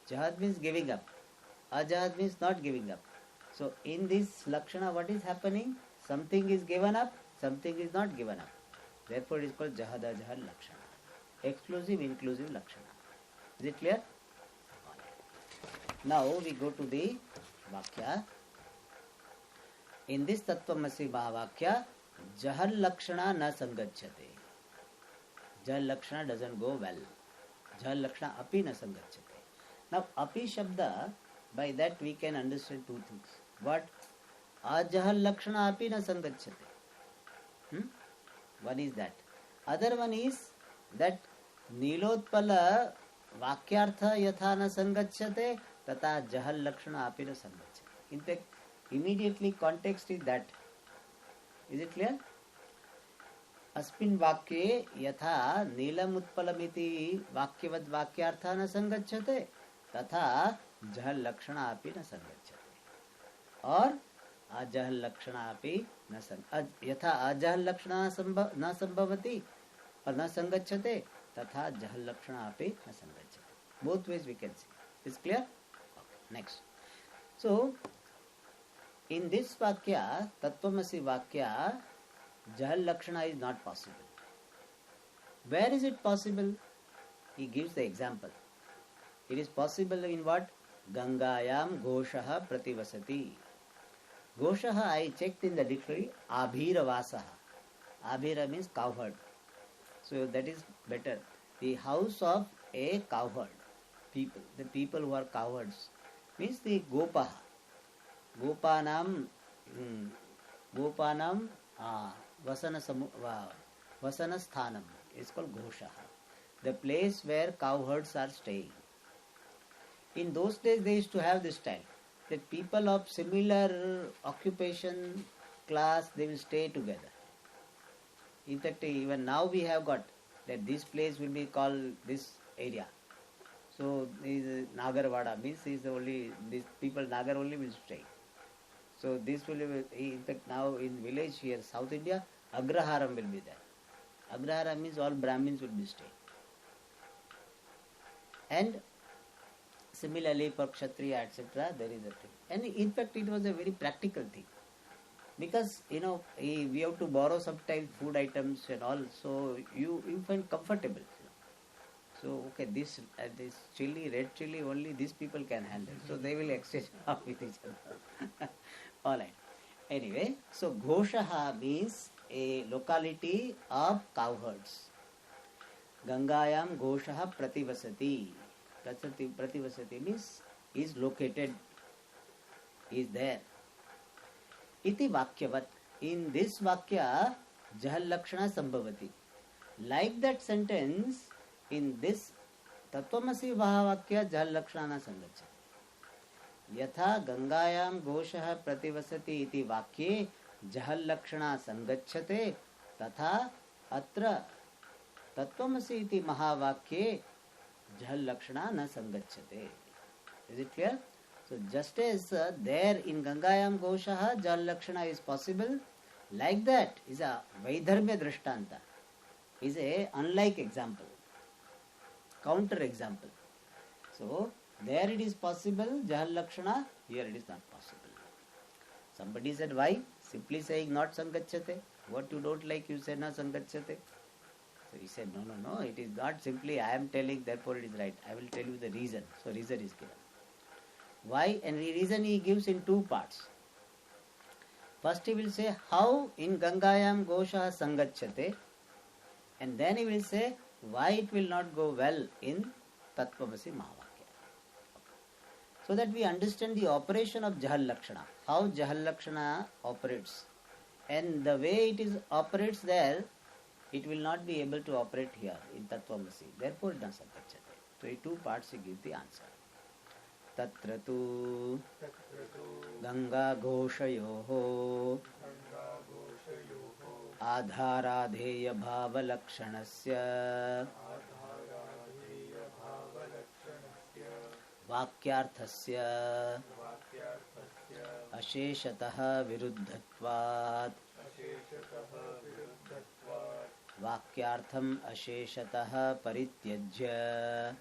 Jahad means giving up. Ajahad means not giving up. So in this Lakshana what is happening? Something is given up, something is not given up. Therefore it is called Jahada Jahal Lakshana. Exclusive, inclusive Lakshana. Is it clear? Now we go to the Vakya. in this Tattvamasi Mahavakya, Jahal Lakshana na sangachyate. Jahal Lakshana doesn't go well. Jahal Lakshana api na sangachyate. Now, api Shabda, by that we can understand two things. What? Ajahal Lakshana api na sangachyate. One is that. Other one is that Nilotpala Vakyartha yatha na sangachyate tata Jahal Lakshana api na sangachyate. In fact, immediately context is that. Is it clear? अस्मिन् वाक्ये यथा नीलम उत्पलमिति वाक्यवद् वाक्यार्थः न संगच्छते तथा जहल लक्षण अपि न संगच्छते और अजहल लक्षण अपि न यथा अजहल लक्षण न संभवति और न संगच्छते तथा जहल लक्षण अपि न संगच्छते. Both ways we can see. Is clear? Okay. Next. So in this vakya, Tattvamasi Vakya, Jahal Lakshana is not possible. Where is it possible? He gives the example. It is possible in what? Gangayam Goshaha Prativasati. Goshaha, I checked in the dictionary, Abhira Vasaha. Abhira means cowherd. So that is better. The house of a cowherd. People, the people who are cowards. Means the Gopaha. Gopanam Vasana Sthanam is called Goshaha. The place where cowherds are staying. In those days they used to have this style. That people of similar occupation, class, they will stay together. In fact, even now we have got that this place will be called this area. So is Nagarvada means is the only, these people Nagar only will stay. So this will be, in fact now in village here, South India, Agraharam will be there. Agraharam means all Brahmins will be staying. And similarly for Kshatriya, etc., there is a thing. And in fact it was a very practical thing. Because, we have to borrow sometimes food items and all, so you find comfortable. So, okay, this chili, red chili, only these people can handle. So they will exchange with each other. Alright. Anyway, so Goshaha means a locality of cowherds. Gangayam Goshaha Prativasati. Prativasati means is located, is there. Iti Vakyavat. In this Vakya, Jahal Lakshana Sambhavati. Like that sentence, in this Tattvamasi Mahavakya, Jahal Lakshana Sangachyate. Yatha Gangayam Goshaha Prativasati iti Vakye Jahal Lakshana Sangachyate Tatha Atra Tattvamasi iti Mahavakye Jahal Lakshana na Sangachyate. Is it clear? So just as there in Gangayam Goshaha Jahal Lakshana is possible, like that is a Vaidharmya Drishtanta, is a unlike example, counter example. So there it is possible, Jahal Lakshana, here it is not possible. Somebody said, why? Simply saying not Sangachyate. What you don't like, you say na Sangachyate. So he said, no, it is not simply I am telling, therefore it is right. I will tell you the reason. So reason is given. Why? And the reason he gives in two parts. First he will say how in Gangayam Gosha Sangachyate, and then he will say why it will not go well in Tattvamasi Mahavakya. So that we understand the operation of Jahal Lakshana, how Jahal Lakshana operates. And the way it is operates there, it will not be able to operate here in Tattvamasi. Therefore it does not Sangachyate. So in two parts he gives the answer. Tatra tu Ganga Ghoshayoho Adharadheya Bhava Lakshanasya Vakyarthasya Asheshatah Viruddhatvat Vakyartham Asheshatah Parityajya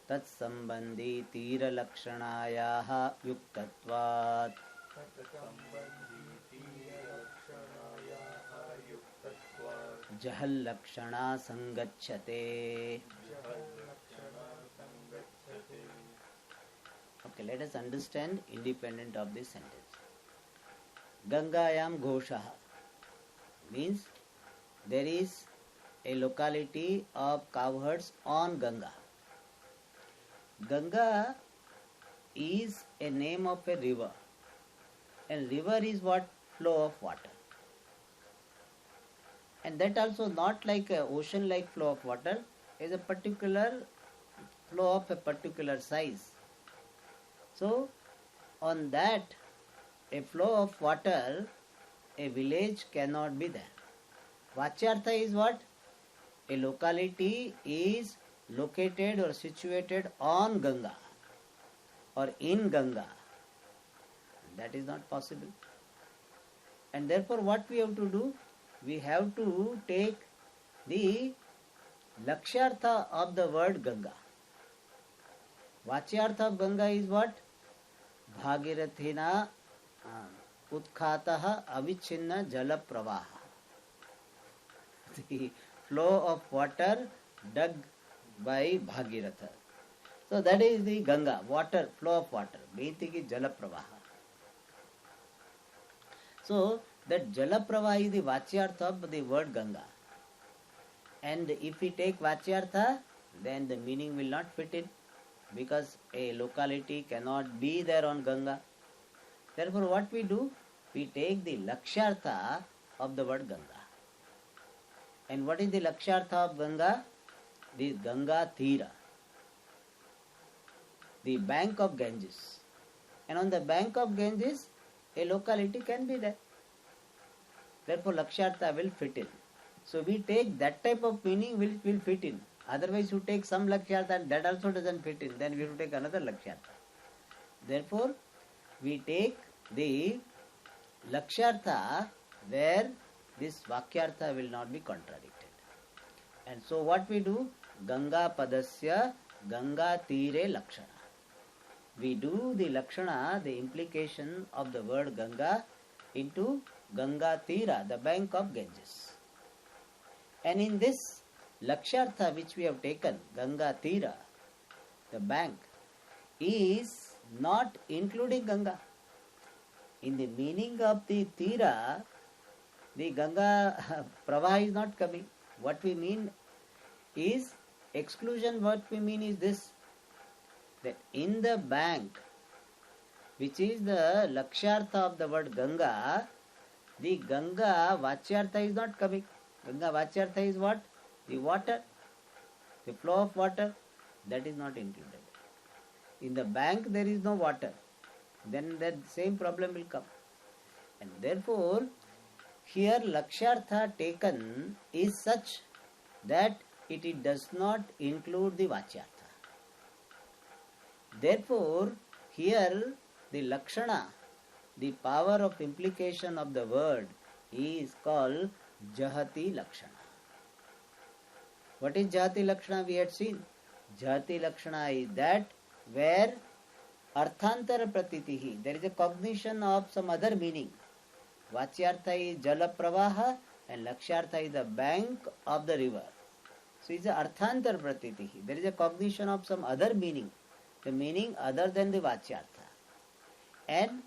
Tatsambandhi Tira Lakshanayaha Yuktvatvat Jahal Lakshana Sangachyate. Okay. Okay, let us understand independent of this sentence. Gangayam Ghoshaha means there is a locality of cowherds on Ganga. Ganga is a name of a river, and river is what? Flow of water. And that also not like a ocean like flow of water, is a particular flow of a particular size. So on that a flow of water, a village cannot be there. Vachyartha is what? A locality is located or situated on Ganga or in Ganga. That is not possible. And therefore what we have to do? We have to take the Lakshyartha of the word Ganga. Vachyartha of Ganga is what? Bhagirathina Utkhataha Avichinna Jala Pravaha. The flow of water dug by Bhagiratha. So that is the Ganga, water, flow of water. Bhetiki Jala Pravaha. So that Jala Pravaha is the Vachyartha of the word Ganga. And if we take Vachyartha, then the meaning will not fit in, because a locality cannot be there on Ganga. Therefore what we do? We take the Lakshyartha of the word Ganga. And what is the Lakshyartha of Ganga? The Ganga Tira, the bank of Ganges. And on the bank of Ganges, a locality can be there. Therefore Lakshyartha will fit in. So we take that type of meaning which will fit in. Otherwise you take some Lakshyartha and that also doesn't fit in. Then we have to take another Lakshyartha. Therefore we take the Lakshyartha where this Vakyartha will not be contradicted. And so what we do? Ganga Padasya Ganga Tire Lakshana. We do the Lakshana, the implication of the word Ganga into Ganga Tira, the bank of Ganges. And in this Lakshyartha which we have taken, Ganga Tira, the bank, is not including Ganga. In the meaning of the Tira, the Ganga Pravaha is not coming. What we mean is exclusion. What we mean is this, that in the bank, which is the Lakshyartha of the word Ganga, the Ganga Vachyartha is not coming. Ganga Vachyartha is what? The water, the flow of water, that is not included. In the bank there is no water, then that same problem will come. And therefore here Lakshyartha taken is such that it does not include the Vachyartha. Therefore here the Lakshana, the power of implication of the word, is called Jahati Lakshana. What is Jahati Lakshana? We had seen. Jahati Lakshana is that where Arthantara Pratitihi, there is a cognition of some other meaning. Vachyartha is Jala Pravaha and Lakshyartha is the bank of the river. So it's a Arthantara Pratitihi. There is a cognition of some other meaning, the meaning other than the Vachyartha. And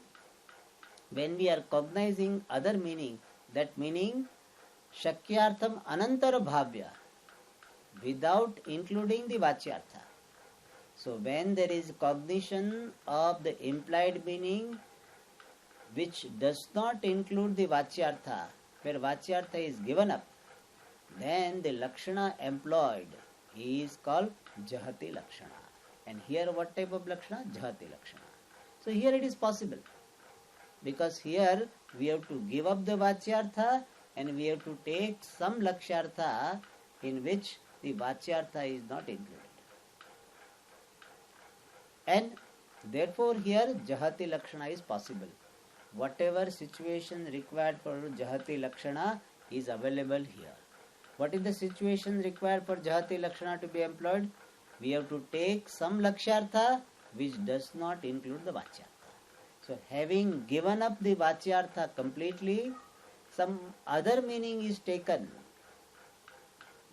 when we are cognizing other meaning, that meaning Shakyartham Anantara Bhavya, without including the Vachyartha. So when there is cognition of the implied meaning which does not include the Vachyartha, where Vachyartha is given up, then the Lakshana employed is called Jahati Lakshana. And here what type of Lakshana? Jahati Lakshana. So here it is possible, because here we have to give up the Vachyartha and we have to take some Lakshyartha in which the Vachyartha is not included. And therefore here Jahati Lakshana is possible. Whatever situation required for Jahati Lakshana is available here. What is the situation required for Jahati Lakshana to be employed? We have to take some Lakshyartha which does not include the Vachyartha. So having given up the Vachyartha completely, some other meaning is taken,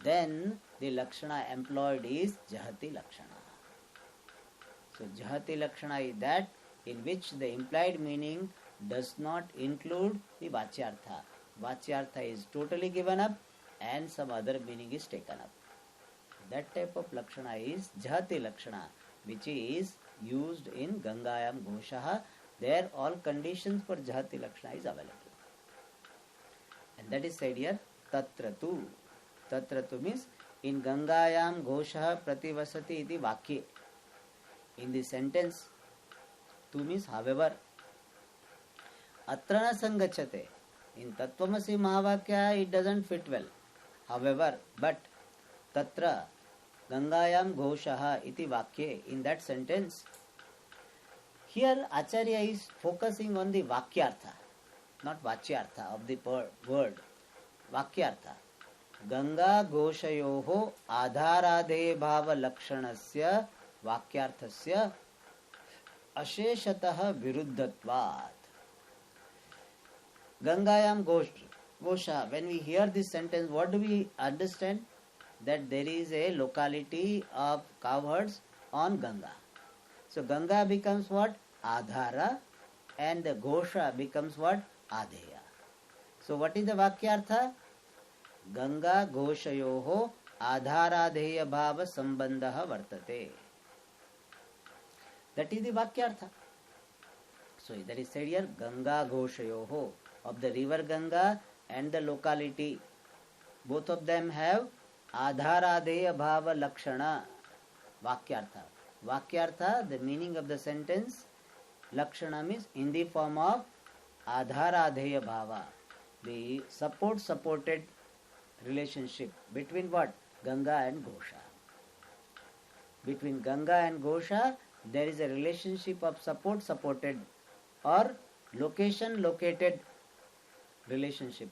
then the Lakshana employed is Jahati Lakshana. So Jahati Lakshana is that in which the implied meaning does not include the Vachyartha. Vachyartha is totally given up and some other meaning is taken up. That type of Lakshana is Jahati Lakshana, which is used in Gangayam Ghoshaha. There all conditions for Jahati Lakshana is available. And that is said here, Tatratu. Tatratu means in Gangayam Ghoshaha Prativasati iti Vakye. In the sentence, tu means however. Atra na sangachate. In Tattvamasi Mahavakya it doesn't fit well. However, but Tatra Gangayam Ghoshaha iti Vakye, in that sentence, here Acharya is focusing on the Vakyartha, not Vachyartha of the word. Vakyartha. Ganga Ghoshayoho Adharadhe Bhava Lakshanasya Vakyarthasya Asheshatah Viruddhatvat. Gangayam Ghosha. When we hear this sentence, what do we understand? That there is a locality of cowherds on Ganga. So Ganga becomes what? Adhara, and the Ghosha becomes what? Adheya. So what is the Vakyartha? Ganga Ghoshayoho Adharadheya Bhava Sambandha Vartate. That is the Vakyartha. So that is said here, Ganga Ghoshayoho, of the river Ganga and the locality. Both of them have Adharadeya Bhava Lakshana. Vakyartha. Vakyartha, the meaning of the sentence, Lakshana means in the form of Adharadeya Bhava. The supported relationship between what? Ganga and Ghosha. Between Ganga and Ghosha, there is a relationship of supported or located relationship.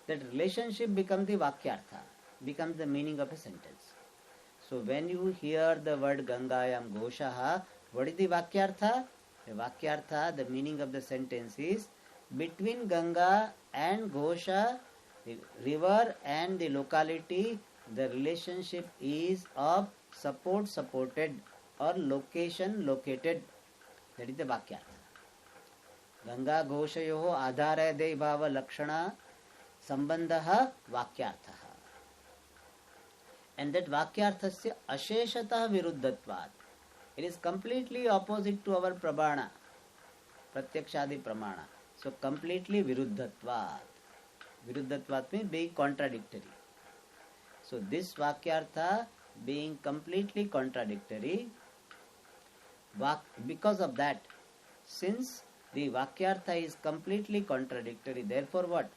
That relationship becomes the Vakyartha, becomes the meaning of a sentence. So when you hear the word Gangayam Ghoshaha, what is the Vakyartha? The Vakyartha, the meaning of the sentence is between Ganga and Ghosha, the river and the locality, the relationship is of supported or located. That is the Vakyartha. Ganga Ghoshayoho Adharade Bhava Lakshana Sambandha Vakyartha. And that Vakyarthasya Asheshatah Viruddhatvat. It is completely opposite to our Prabhana, Pratyakshadi Pramana. So completely Viruddhatvat. Viruddhatvat means being contradictory. So this Vakyartha being completely contradictory, because of that, since the Vakyartha is completely contradictory, therefore what?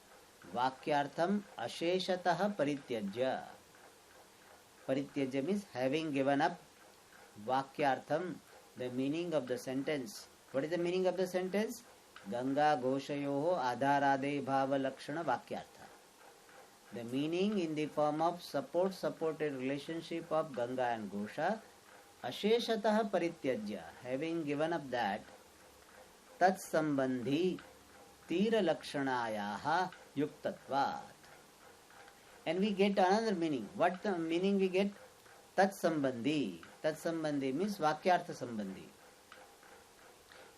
Vakyartham Asheshatah Parityajya. Parityajya means having given up. Vakyartham, the meaning of the sentence. What is the meaning of the sentence? Ganga Ghoshayoho Adharade Bhava Lakshana Vakyartha. The meaning in the form of supported relationship of Ganga and Ghosha, Asheshatah Parityajya, having given up that, Tat Sambandhi Tira Lakshanayaha Yuktatvat. And we get another meaning. What the meaning we get? Tat Sambandhi. Tat Sambandhi means Vakyartha Sambandhi.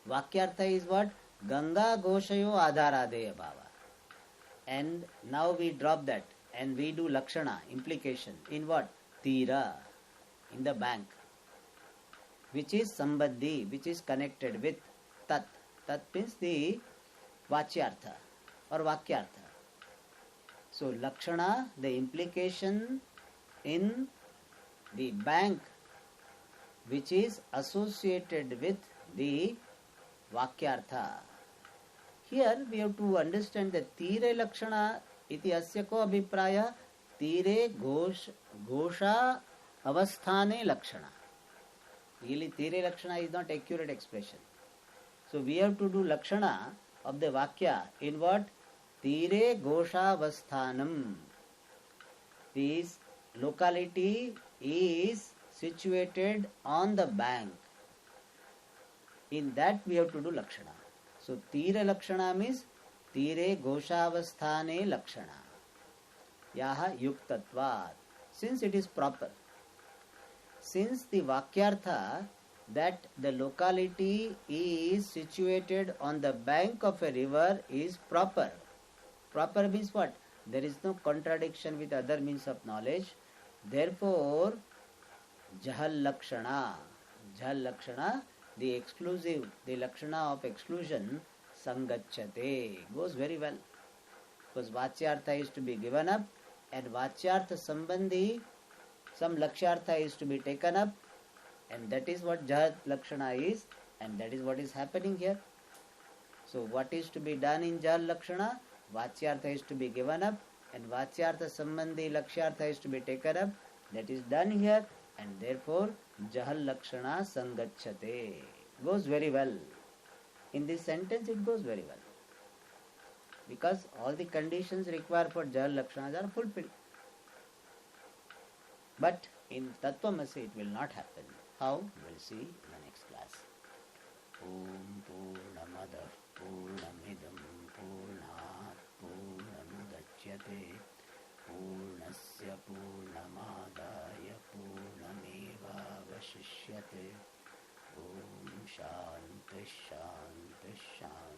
Vakyartha is what? Ganga Ghoshayo Adharadeya Bhava. And now we drop that and we do Lakshana, implication. In what? Tira, in the bank. Which is Sambandhi, which is connected with Tat. Tat means the Vachyartha or Vakyartha. So Lakshana, the implication in the bank which is associated with the Vakyartha. Here we have to understand that Tire Lakshana iti asya ko abhipraya Tire Ghosha Avasthane Lakshana. Really Tire Lakshana is not accurate expression. So we have to do Lakshana of the Vakya in what? Tire Ghosha Avasthanam. This locality is situated on the bank. In that we have to do Lakshana. So Tira Lakshana means Tire Ghoshavasthane Lakshana. Yaha Yuktatvat. Since it is proper. Since the Vakyartha that the locality is situated on the bank of a river is proper. Proper means what? There is no contradiction with other means of knowledge. Therefore, Jahal Lakshana. Jahal Lakshana, the exclusive, the Lakshana of exclusion, Sangachate, goes very well. Because Vachyartha is to be given up and Vachyartha Sambandhi, some Lakshyartha is to be taken up, and that is what Jahal Lakshana is, and that is what is happening here. So what is to be done in Jahal Lakshana? Vachyartha is to be given up and Vachyartha Sambandhi Lakshyartha is to be taken up. That is done here, and therefore Jahal Lakshana Sangachate goes very well. In this sentence it goes very well. Because all the conditions required for Jahal Lakshanas are fulfilled. But in Tattvamasi it will not happen. How? We will see in the next class. Om Purnamada Purnamidam Purnat Purnamudachyate Purnasya Purnamadaya Purnamevavashishyate Om Shanti Shanti Shanti.